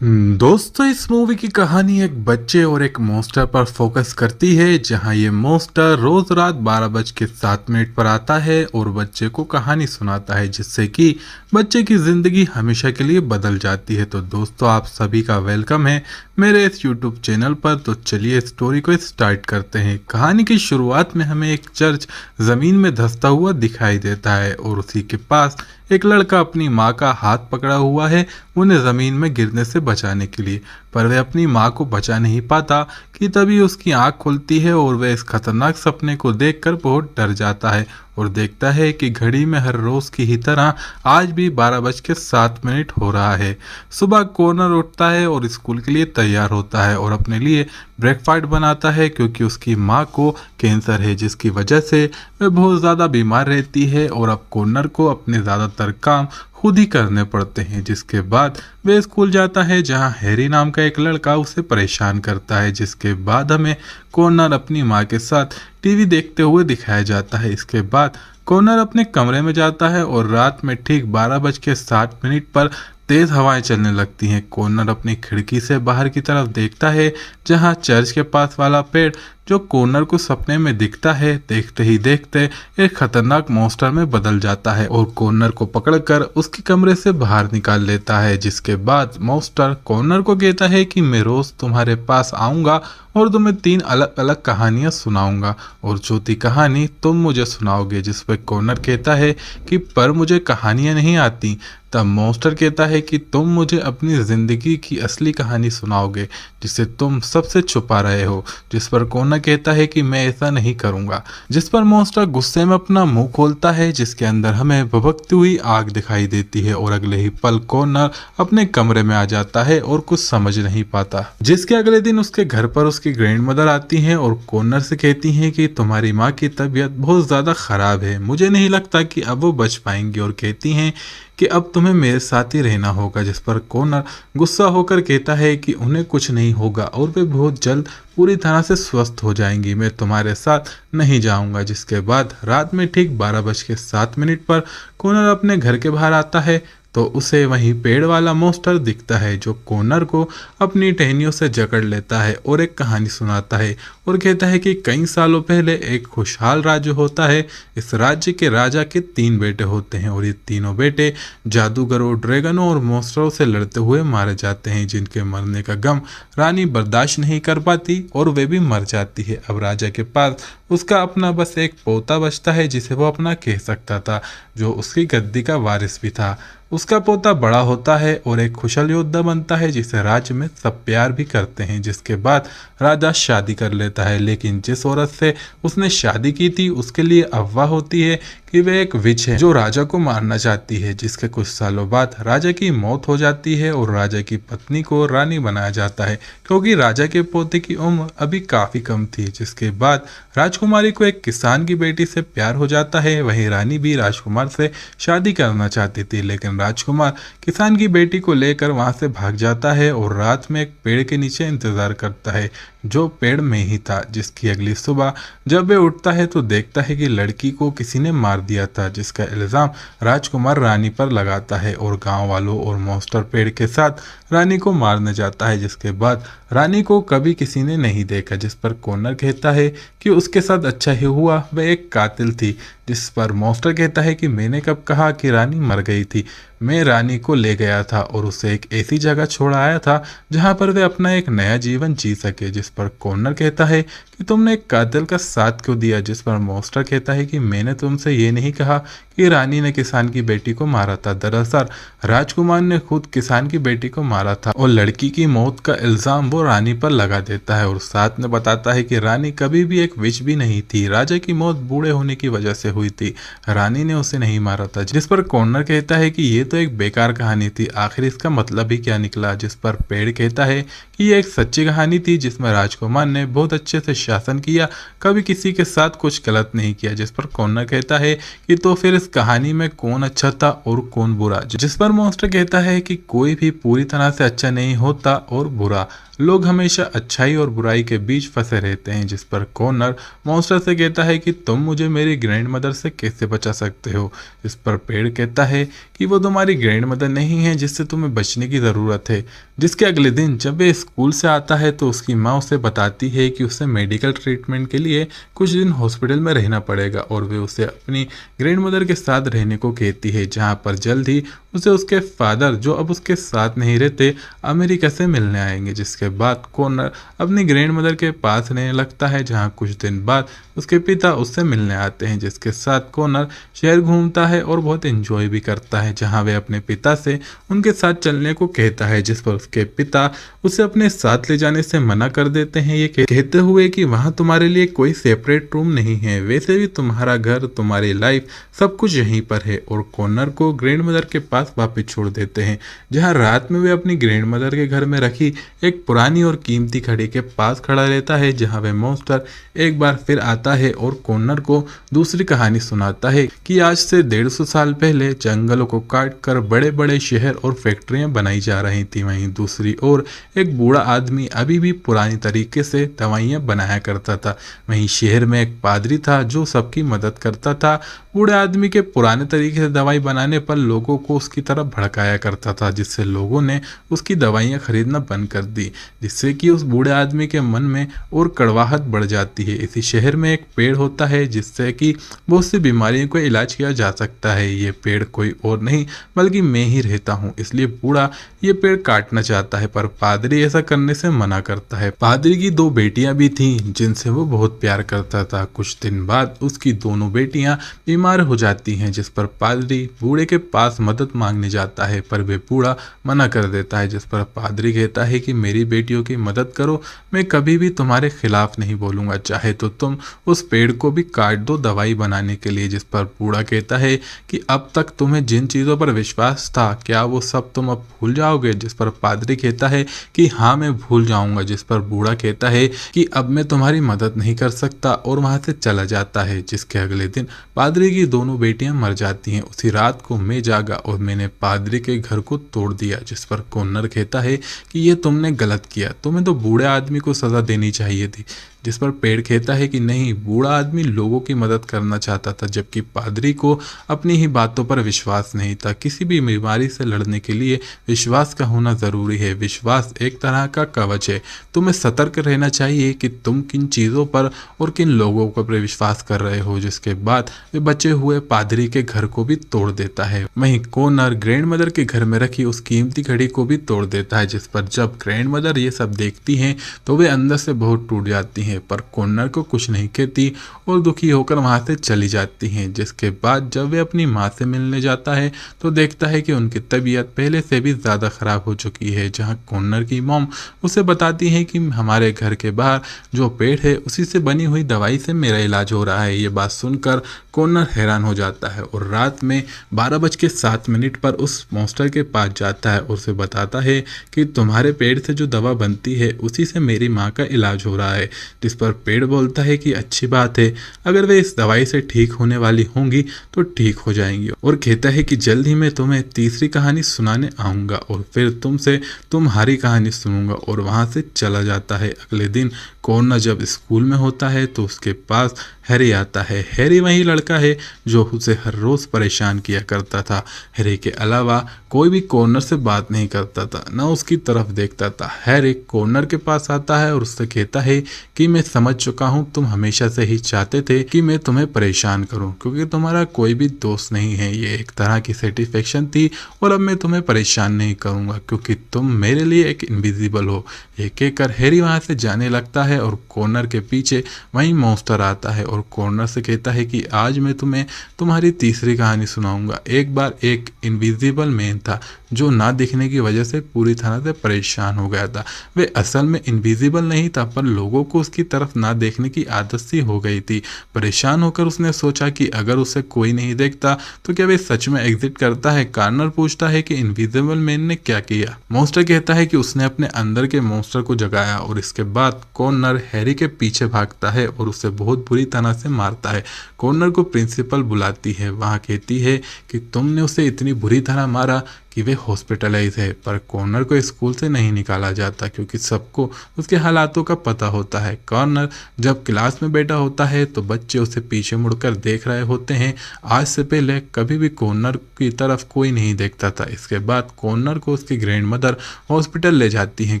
दोस्तों, इस मूवी की कहानी एक बच्चे और एक मॉन्स्टर पर फोकस करती है, जहां ये मॉन्स्टर रोज रात 12:07 पर आता है और बच्चे को कहानी सुनाता है, जिससे कि बच्चे की जिंदगी हमेशा के लिए बदल जाती है। तो दोस्तों, आप सभी का वेलकम है मेरे इस यूट्यूब चैनल पर। तो चलिए स्टोरी को स्टार्ट करते हैं। कहानी की शुरुआत में हमें एक चर्च जमीन में धंसता हुआ दिखाई देता है और उसी के पास एक लड़का अपनी माँ का हाथ पकड़ा हुआ है, उन्हें जमीन में गिरने से बचाने के लिए। पर वह अपनी माँ को बचा नहीं पाता कि तभी उसकी आंख खुलती है और वह इस खतरनाक सपने को देखकर बहुत डर जाता है और देखता है कि घड़ी में हर रोज की ही तरह आज भी 12:07 हो रहा है। सुबह कॉर्नर उठता है और स्कूल के लिए तैयार होता है और अपने लिए ब्रेकफास्ट बनाता है, क्योंकि उसकी माँ को कैंसर है, जिसकी वजह से वह बहुत ज़्यादा बीमार रहती है और अब कॉर्नर को अपने ज़्यादातर काम खुद ही करने पड़ते हैं। जिसके बाद वे स्कूल जाता है, जहां हैरी नाम का एक लड़का उसे परेशान करता है। जिसके बाद हमें कॉर्नर अपनी माँ के साथ टीवी देखते हुए दिखाया जाता है। इसके बाद कॉर्नर अपने कमरे में जाता है और रात में ठीक 12:07 पर तेज हवाएं चलने लगती हैं। कॉर्नर अपनी खिड़की से बाहर की तरफ देखता है, जहां चर्च के पास वाला पेड़ जो कॉर्नर को सपने में दिखता है, देखते ही देखते एक खतरनाक मॉन्स्टर में बदल जाता है और कॉर्नर को पकड़कर उसके कमरे से बाहर निकाल लेता है। जिसके बाद मॉन्स्टर कॉर्नर को कहता है कि मैं रोज तुम्हारे पास आऊंगा और तुम्हें 3 अलग अलग कहानियां सुनाऊंगा और चौथी कहानी तुम मुझे सुनाओगे। जिस पर कॉर्नर कहता है कि पर मुझे कहानियां नहीं आती। तब मॉन्स्टर कहता है कि तुम मुझे अपनी जिंदगी की असली कहानी सुनाओगे, जिसे तुम सबसे छुपा रहे हो। जिस पर कॉर्नर कहता है कि मैं ऐसा नहीं करूंगा। जिस पर मॉन्स्टर गुस्से में अपना मुंह खोलता है, जिसके अंदर हमें भभकती हुई आग दिखाई देती है और अगले ही पल कॉर्नर अपने कमरे में आ जाता है और कुछ समझ नहीं पाता। जिसके अगले दिन उसके घर पर उसकी ग्रैंड मदर आती हैं और कॉर्नर से कहती हैं कि तुम्हारी माँ की तबीयत बहुत ज़्यादा ख़राब है, मुझे नहीं लगता कि अब वो बच पाएंगी, और कहती हैं कि अब तुम्हें मेरे साथ ही रहना होगा। जिस पर कॉर्नर गुस्सा होकर कहता है कि उन्हें कुछ नहीं होगा और वे बहुत जल्द पूरी तरह से स्वस्थ हो जाएंगी, मैं तुम्हारे साथ नहीं जाऊंगा। जिसके बाद रात में ठीक 12:07 पर कॉर्नर अपने घर के बाहर आता है तो उसे वहीं पेड़ वाला मॉन्स्टर दिखता है, जो कॉर्नर को अपनी टहनियों से जकड़ लेता है और एक कहानी सुनाता है और कहता है कि कई सालों पहले एक खुशहाल राज्य होता है। इस राज्य के राजा के 3 बेटे होते हैं और ये तीनों बेटे जादूगरों, ड्रैगनों और मॉन्स्टरों से लड़ते हुए मारे जाते हैं, जिनके मरने का गम रानी बर्दाश्त नहीं कर पाती और वे भी मर जाती है। अब राजा के पास उसका अपना बस एक पोता बचता है, जिसे वो अपना कह सकता था, जो उसकी गद्दी का वारिस भी था। उसका पोता बड़ा होता है और एक कुशल योद्धा बनता है, जिसे राज्य में सब प्यार भी करते हैं। जिसके बाद राजा शादी कर लेता है, लेकिन जिस औरत से उसने शादी की थी उसके लिए अफवाह होती है कि वह एक विच है जो राजा को मारना चाहती है। जिसके कुछ सालों बाद राजा की मौत हो जाती है और राजा की पत्नी को रानी बनाया जाता है, क्योंकि राजा के पोते की उम्र अभी काफी कम थी। जिसके बाद राजकुमारी को एक किसान की बेटी से प्यार हो जाता है। वहीं रानी भी राजकुमार से शादी करना चाहती थी, लेकिन राजकुमार किसान की बेटी को लेकर वहां से भाग जाता है और रात में एक पेड़ के नीचे इंतजार करता है, जो पेड़ में ही था। जिसकी अगली सुबह जब वह उठता है तो देखता है कि लड़की को किसी ने मार दिया था, जिसका इल्जाम राजकुमार रानी पर लगाता है और गांव वालों और मॉन्स्टर पेड़ के साथ रानी को मारने जाता है। जिसके बाद रानी को कभी किसी ने नहीं देखा। जिस पर कॉर्नर कहता है कि उसके साथ अच्छा ही हुआ, वह एक कातिल थी। जिस पर मॉन्स्टर कहता है कि मैंने कब कहा कि रानी मर गई थी, मैं रानी को ले गया था और उसे एक ऐसी जगह छोड़ आया था जहां पर वे अपना एक नया जीवन जी सके। जिस पर कॉर्नर कहता है कि तुमने एक कातिल का साथ क्यों दिया। जिस पर मॉन्स्टर कहता है कि मैंने तुमसे ये नहीं कहा कि रानी ने किसान की बेटी को मारा था, दरअसल राजकुमार ने खुद किसान की बेटी को मारा था और लड़की की मौत का इल्जाम वो रानी पर लगा देता है और साथ में बताता है कि रानी कभी भी एक विच भी नहीं थी, राजा की मौत बूढ़े होने की वजह से हुई थी, रानी ने उसे नहीं मारा था। जिस पर कॉर्नर कहता है कि ये तो एक बेकार कहानी थी, आखिर इसका मतलब ही क्या निकला। जिस पर पेड़ कहता है कि ये एक सच्ची कहानी थी, जिसमें राजकुमार ने बहुत अच्छे से शासन किया, कभी किसी के साथ कुछ गलत नहीं किया। जिस पर कॉर्नर कहता है कि तो फिर इस कहानी में कौन अच्छा था और कौन बुरा। जिस पर मॉन्स्टर कहता है कि कोई भी पूरी तरह से अच्छा नहीं होता और बुरा, लोग हमेशा अच्छाई और बुराई के बीच फंसे रहते हैं, जिस पर कॉर्नर मॉन्स्टर से कहता है कि तुम मुझे मेरी ग्रैंड मदर से कैसे बचा सकते हो। इस पर पेड़ कहता है कि वो तुम्हारी ग्रैंड मदर नहीं है जिससे तुम्हें बचने की ज़रूरत है। जिसके अगले दिन जब वे स्कूल से आता है तो उसकी माँ उसे बताती है कि उसे मेडिकल ट्रीटमेंट के लिए कुछ दिन हॉस्पिटल में रहना पड़ेगा और वे उसे अपनी ग्रैंड मदर के साथ रहने को कहती है, जहाँ पर जल्द ही उसे उसके फादर, जो अब उसके साथ नहीं रहते, अमेरिका से मिलने आएंगे। जिसके बाद कॉर्नर अपनी ग्रैंड मदर के पास रहने लगता है, जहाँ कुछ दिन बाद उसके पिता उससे मिलने आते हैं। जिसके साथ कॉर्नर शहर घूमता है और बहुत एंजॉय भी करता है, जहाँ वे अपने पिता से उनके साथ चलने को कहता है, जिस पर उसके पिता उसे अपने साथ ले जाने से मना कर देते हैं, ये कहते हुए कि वहाँ तुम्हारे लिए कोई सेपरेट रूम नहीं है, वैसे भी तुम्हारा घर, तुम्हारी लाइफ, सब कुछ यहीं पर है। और कॉर्नर को ग्रैंड मदर के पास वापस छोड़ देते हैं, जहाँ रात में वे अपनी ग्रैंड मदर के घर में रखी एक पुरानी और कीमती घड़ी के पास खड़ा रहता है, जहाँ वे मॉन्स्टर एक बार फिर आता है और कॉर्नर को दूसरी कहानी सुनाता है कि आज से 150 साल पहले जंगलों को काट कर बड़े बड़े शहर और फैक्ट्रियां बनाई जा रही थी। वहीं दूसरी ओर एक बूढ़ा आदमी अभी भी पुरानी तरीके से दवाइयां बनाया करता था। वहीं शहर में एक पादरी था जो सबकी मदद करता था। बूढ़े आदमी के पुराने तरीके से दवाई बनाने पर लोगों को उसकी तरफ भड़काया करता था, जिससे लोगों ने उसकी दवाइयां खरीदना बंद कर दी, जिससे कि उस बूढ़े आदमी के मन में और कड़वाहट बढ़ जाती है। इसी शहर में एक पेड़ होता है जिससे कि बहुत सी बीमारियों का इलाज किया जा सकता है। ये पेड़ कोई और नहीं बल्कि मैं ही रहता हूँ, इसलिए बूढ़ा ये पेड़ काटना चाहता है, पर पादरी ऐसा करने से मना करता है। पादरी की 2 बेटियां भी थीं जिनसे वो बहुत प्यार करता था। कुछ दिन बाद उसकी दोनों बेटियां बीमार हो जाती हैं, जिस पर पादरी बूढ़े के पास मदद मांगने जाता है, पर वे बूढ़ा मना कर देता है। जिस पर पादरी कहता है कि मेरी बेटियों की मदद करो, मैं कभी भी तुम्हारे खिलाफ नहीं बोलूंगा, चाहे तो तुम उस पेड़ को भी काट दो दवाई बनाने के लिए। जिस पर बूढ़ा कहता है कि अब तक तुम्हें जिन चीज़ों पर विश्वास था, क्या वो सब तुम अब भूल जाओगे। जिस पर पादरी कहता है कि हाँ, मैं भूल जाऊंगा। जिस पर बूढ़ा कहता है कि अब मैं तुम्हारी मदद नहीं कर सकता और वहां से चला जाता है। जिसके अगले दिन पादरी की दोनों बेटियां मर जाती हैं। उसी रात को मैं जागा और मैंने पादरी के घर को तोड़ दिया। जिस पर कॉर्नर कहता है कि ये तुमने गलत किया, तुम्हें तो बूढ़े आदमी को सजा देनी चाहिए थी। जिस पर पेड़ कहता है कि नहीं, बूढ़ा आदमी लोगों की मदद करना चाहता था, जबकि पादरी को अपनी ही बातों पर विश्वास नहीं था। किसी भी बीमारी से लड़ने के लिए विश्वास का होना जरूरी है। विश्वास एक तरह का कवच है। तुम्हें सतर्क रहना चाहिए कि तुम किन चीज़ों पर और किन लोगों पर विश्वास कर रहे हो। जिसके बाद वे बचे हुए पादरी के घर को भी तोड़ देता है। वहीं कॉर्नर ग्रैंड मदर के घर में रखी उस कीमती घड़ी को भी तोड़ देता है, जिस पर जब ग्रैंड मदर ये सब देखती हैं तो वे अंदर से बहुत टूट जाती हैं, पर कॉर्नर को कुछ नहीं कहती और दुखी होकर वहां से चली जाती हैं। जिसके बाद जब वे अपनी माँ से मिलने जाता है तो देखता है कि उनकी तबीयत पहले से भी ज़्यादा ख़राब हो चुकी है, जहां कॉर्नर की मॉम उसे बताती है कि हमारे घर के बाहर जो पेड़ है उसी से बनी हुई दवाई से मेरा इलाज हो रहा है। ये बात सुनकर कॉर्नर हैरान हो जाता है और रात में 12:07 पर उस मॉन्स्टर के पास जाता है और उसे बताता है कि तुम्हारे पेड़ से जो दवा बनती है उसी से मेरी माँ का इलाज हो रहा है। जिस पर पेड़ बोलता है कि अच्छी बात है, अगर वे इस दवाई से ठीक होने वाली होंगी तो ठीक हो जाएंगी, और कहता है कि जल्द ही मैं तुम्हें तीसरी कहानी सुनाने आऊँगा और फिर तुमसे तुम्हारी कहानी सुनूंगा, और वहाँ से चला जाता है। अगले दिन कॉर्नर जब स्कूल में होता है तो उसके पास हैरी आता है। हैरी वही लड़का है जो उसे हर रोज़ परेशान किया करता था। हैरी के अलावा कोई भी कॉर्नर से बात नहीं करता था, न उसकी तरफ देखता था। हैरी कॉर्नर के पास आता है और उससे कहता है कि मैं समझ चुका हूँ, तुम हमेशा से ही चाहते थे कि मैं तुम्हें परेशान करूँ क्योंकि तुम्हारा कोई भी दोस्त नहीं है। ये एक तरह की सेटिस्फेक्शन थी और अब मैं तुम्हें परेशान नहीं करूँगा क्योंकि तुम मेरे लिए एक इनविजिबल हो। ये कहकर हैरी वहाँ से जाने लगता है और कॉर्नर के पीछे वहीं मॉन्स्टर आता है और कॉर्नर से कहता है कि आज मैं तुम्हें तुम्हारी तीसरी कहानी सुनाऊंगा। एक बार एक इनविजिबल मैन था जो ना दिखने की वजह से पूरी तरह से परेशान हो गया था। वे असल में इनविजिबल नहीं था, पर लोगों को उसकी तरफ ना देखने की आदत सी हो गई थी। परेशान होकर उसने सोचा कि अगर उसे कोई नहीं देखता तो क्या वे सच में एग्जिट करता है। कॉर्नर पूछता है कि इनविजिबल मैन ने क्या किया। मॉन्स्टर कहता है कि उसने अपने अंदर के मॉन्स्टर को जगाया, और इसके बाद कॉर्नर हैरी के पीछे भागता है और उसे बहुत बुरी तरह से मारता है। कॉर्नर को प्रिंसिपल बुलाती है, वहाँ कहती है कि तुमने उसे इतनी बुरी तरह मारा कि वे हॉस्पिटलाइज है, पर कॉर्नर को स्कूल से नहीं निकाला जाता क्योंकि सबको उसके हालातों का पता होता है। कॉर्नर जब क्लास में बैठा होता है तो बच्चे उसे पीछे मुड़कर देख रहे होते हैं। आज से पहले कभी भी कॉर्नर की तरफ कोई नहीं देखता था। इसके बाद कॉर्नर को उसकी ग्रैंड मदर हॉस्पिटल ले जाती हैं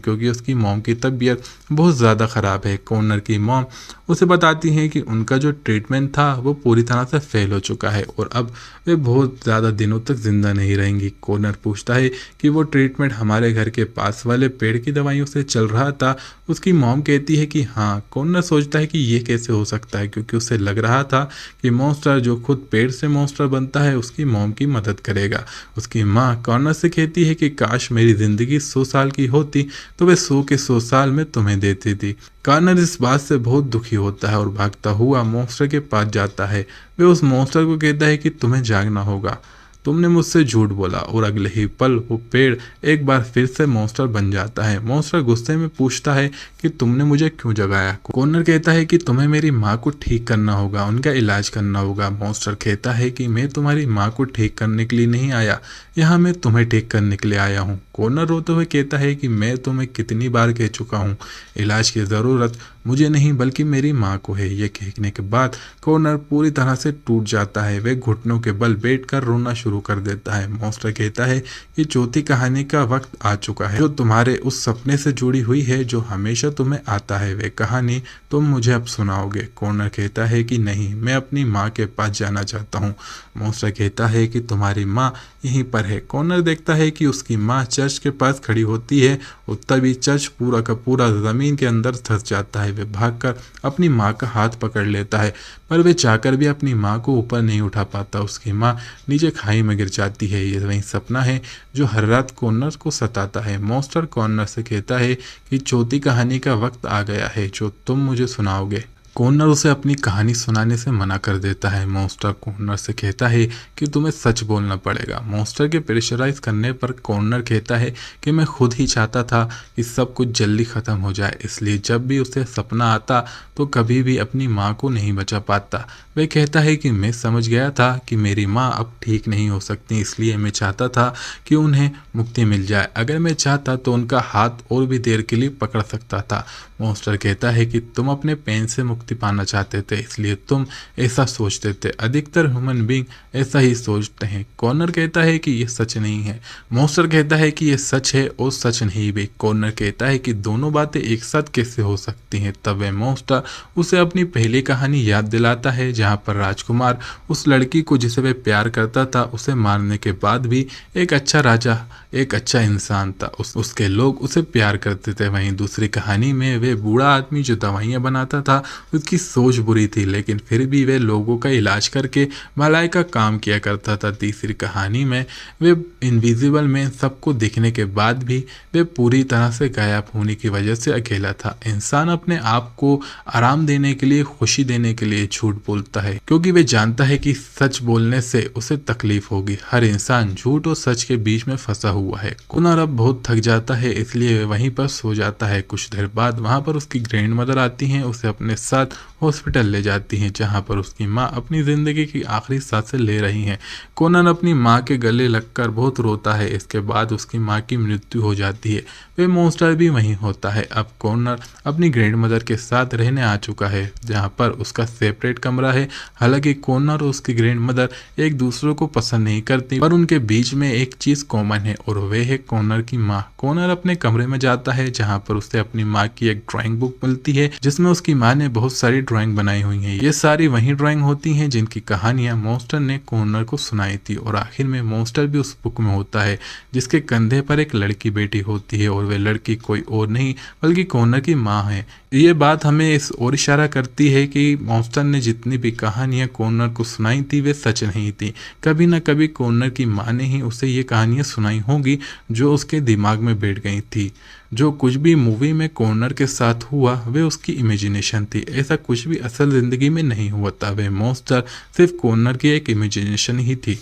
क्योंकि उसकी मॉम की तबीयत बहुत ज़्यादा ख़राब है। कॉर्नर की मॉम उसे बताती हैं कि उनका जो ट्रीटमेंट था वो पूरी तरह से फेल हो चुका है और अब वे बहुत ज़्यादा दिनों तक ज़िंदा नहीं रहेंगी। कॉर्नर पूछता है कि वो ट्रीटमेंट हमारे घर के पास वाले पेड़ की दवाइयों से चल रहा था। उसकी मॉम कहती है कि हाँ। कॉर्नर सोचता है कि ये कैसे हो सकता है क्योंकि उसे लग रहा था कि मॉन्स्टर जो खुद पेड़ से मॉन्स्टर बनता है उसकी मॉम की मदद करेगा। उसकी माँ कॉर्नर से कहती है कि काश मेरी ज़िंदगी 100 साल की होती तो वे 100 के 100 साल में तुम्हें देती थी। कॉर्नर इस बात से बहुत दुखी होता है और भागता हुआ मॉन्स्टर के पास जाता है। वे उस मॉन्स्टर को कहता है कि तुम्हें जागना होगा, तुमने मुझसे झूठ बोला, और अगले ही पल वो पेड़ एक बार फिर से मॉन्स्टर बन जाता है। मॉन्स्टर गुस्से में पूछता है कि तुमने मुझे क्यों जगाया। कॉर्नर कहता है कि तुम्हें मेरी माँ को ठीक करना होगा, उनका इलाज करना होगा। मॉन्स्टर कहता है कि मैं तुम्हारी माँ को ठीक करने के लिए नहीं आया, यहाँ मैं तुम्हें ठीक करने के लिए आया हूँ। कॉर्नर रोते हुए कहता है कि मैं तुम्हें कितनी बार कह चुका हूँ, इलाज की ज़रूरत मुझे नहीं बल्कि मेरी माँ को है। ये कहने के बाद कॉर्नर पूरी तरह से टूट जाता है। वे घुटनों के बल बैठकर रोना शुरू कर देता है। मॉन्स्टर कहता है कि चौथी कहानी का वक्त आ चुका है, जो तुम्हारे उस सपने से जुड़ी हुई है जो हमेशा तुम्हें आता है। वे कहानी तुम मुझे अब सुनाओगे। कॉर्नर कहता है कि नहीं, मैं अपनी माँ के पास जाना चाहता हूँ। मॉन्स्टर कहता है कि तुम्हारी माँ यहीं पर है। कॉर्नर देखता है कि उसकी माँ चर्च के पास खड़ी होती है और तभी चर्च पूरा का पूरा ज़मीन के अंदर धंस जाता है। वे भागकर अपनी माँ का हाथ पकड़ लेता है, पर वे चाहकर भी अपनी माँ को ऊपर नहीं उठा पाता। उसकी माँ नीचे खाई में गिर जाती है। ये वही सपना है जो हर रात कॉर्नर को सताता है। मॉन्स्टर कॉर्नर से कहता है कि चौथी कहानी का वक्त आ गया है जो तुम मुझे सुनाओगे। कॉर्नर उसे अपनी कहानी सुनाने से मना कर देता है। मॉन्स्टर कॉर्नर से कहता है कि तुम्हें सच बोलना पड़ेगा। मॉन्स्टर के प्रेशराइज करने पर कॉर्नर कहता है कि मैं खुद ही चाहता था कि सब कुछ जल्दी ख़त्म हो जाए, इसलिए जब भी उसे सपना आता तो कभी भी अपनी माँ को नहीं बचा पाता। वह कहता है कि मैं समझ गया था कि मेरी माँ अब ठीक नहीं हो सकती, इसलिए मैं चाहता था कि उन्हें मुक्ति मिल जाए। अगर मैं चाहता तो उनका हाथ और भी देर के लिए पकड़ सकता था। मॉन्स्टर कहता है कि तुम अपने पेन से मुक्ति पाना चाहते थे, इसलिए तुम ऐसा सोचते थे। अधिकतर ह्यूमन बीइंग ऐसा ही सोचते हैं। कॉर्नर कहता है कि यह सच नहीं है। मॉन्स्टर कहता है कि यह सच है और सच नहीं भी। कॉर्नर कहता है कि दोनों बातें एक साथ कैसे हो सकती हैं। तब वह मॉन्स्टर उसे अपनी पहली कहानी याद दिलाता है जहां पर राजकुमार उस लड़की को जिसे वह प्यार करता था उसे मारने के बाद भी एक अच्छा राजा, एक अच्छा इंसान था। उसके लोग उसे प्यार करते थे। वहीं दूसरी कहानी में वे बूढ़ा आदमी जो दवाइयाँ बनाता था उसकी सोच बुरी थी, लेकिन फिर भी वे लोगों का इलाज करके भलाई का काम किया करता था। तीसरी कहानी में वे इनविजिबल मैन सबको दिखने के बाद भी वे पूरी तरह से गायब होने की वजह से अकेला था। इंसान अपने आप को आराम देने के लिए, खुशी देने के लिए झूठ बोलता है क्योंकि वे जानता है कि सच बोलने से उसे तकलीफ होगी। हर इंसान झूठ और सच के बीच में फंसा हुआ है। कॉर्नर अब बहुत थक जाता है, इसलिए वहीं पर सो जाता है। कुछ देर बाद वहां पर उसकी ग्रैंड मदर आती हैं, उसे अपने साथ हॉस्पिटल ले जाती हैं जहां पर उसकी माँ अपनी ज़िंदगी की आखिरी सांसें ले रही हैं। कॉर्नर अपनी माँ के गले लगकर बहुत रोता है। इसके बाद उसकी माँ की मृत्यु हो जाती है। वे मॉन्स्टर भी वहीं होता है। अब कॉर्नर अपनी ग्रैंड मदर के साथ रहने आ चुका है जहाँ पर उसका सेपरेट कमरा है। हालांकि कॉर्नर और उसकी ग्रैंड मदर एक दूसरे को पसंद नहीं करती, पर उनके बीच में एक चीज़ कॉमन है और वह है कॉर्नर की माँ। कॉर्नर अपने कमरे में जाता है जहाँ पर उसे अपनी माँ की एक ड्राइंग बुक मिलती है जिसमें उसकी माँ ने बहुत सारी ड्राइंग बनाई हुई हैं। ये सारी वही ड्राइंग होती हैं जिनकी कहानियां मॉन्स्टर ने कॉर्नर को सुनाई थी और आखिर में मॉन्स्टर भी उस बुक में होता है जिसके कंधे पर एक लड़की बैठी होती है और वह लड़की कोई और नहीं बल्कि कॉर्नर की माँ है। ये बात हमें इस ओर इशारा करती है कि मॉन्स्टर ने जितनी भी कहानियां कॉर्नर को सुनाई थी वे सच नहीं थी। कभी न कभी कॉर्नर की माँ ने ही उसे ये कहानियां सुनाई होंगी जो उसके दिमाग में बैठ गई थी। जो कुछ भी मूवी में कॉर्नर के साथ हुआ वे उसकी इमेजिनेशन थी, ऐसा कुछ भी असल जिंदगी में नहीं हुआ था। वे मॉन्स्टर सिर्फ कॉर्नर की एक इमेजिनेशन ही थी।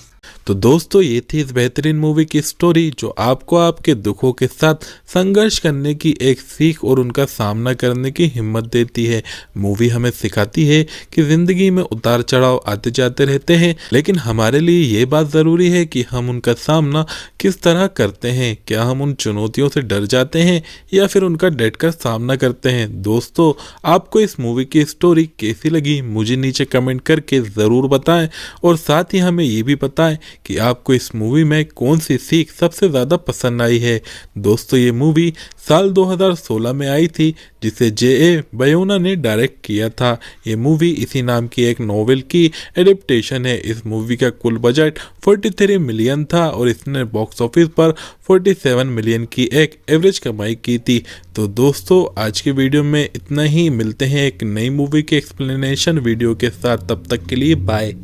तो दोस्तों ये थी इस बेहतरीन मूवी की स्टोरी जो आपको आपके दुखों के साथ संघर्ष करने की एक सीख और उनका सामना करने की हिम्मत देती है। मूवी हमें सिखाती है कि जिंदगी में उतार चढ़ाव आते जाते रहते हैं, लेकिन हमारे लिए ये बात ज़रूरी है कि हम उनका सामना किस तरह करते हैं। क्या हम उन चुनौतियों से डर जाते हैं या फिर उनका डटकर सामना करते हैं। दोस्तों आपको इस मूवी की स्टोरी कैसी लगी मुझे नीचे कमेंट करके ज़रूर बताएं, और साथ ही हमें ये भी बताएं कि आपको इस मूवी में कौन सी सीख सबसे ज़्यादा पसंद आई है। दोस्तों ये मूवी साल 2016 में आई थी जिसे J.A. बयोना ने डायरेक्ट किया था। ये मूवी इसी नाम की एक नॉवेल की एडेप्टेशन है। इस मूवी का कुल बजट 43 मिलियन था और इसने बॉक्स ऑफिस पर 47 मिलियन की एक एवरेज कमाई की थी। तो दोस्तों आज के वीडियो में इतना ही, मिलते हैं एक नई मूवी के एक्सप्लेनेशन वीडियो के साथ, तब तक के लिए बाय।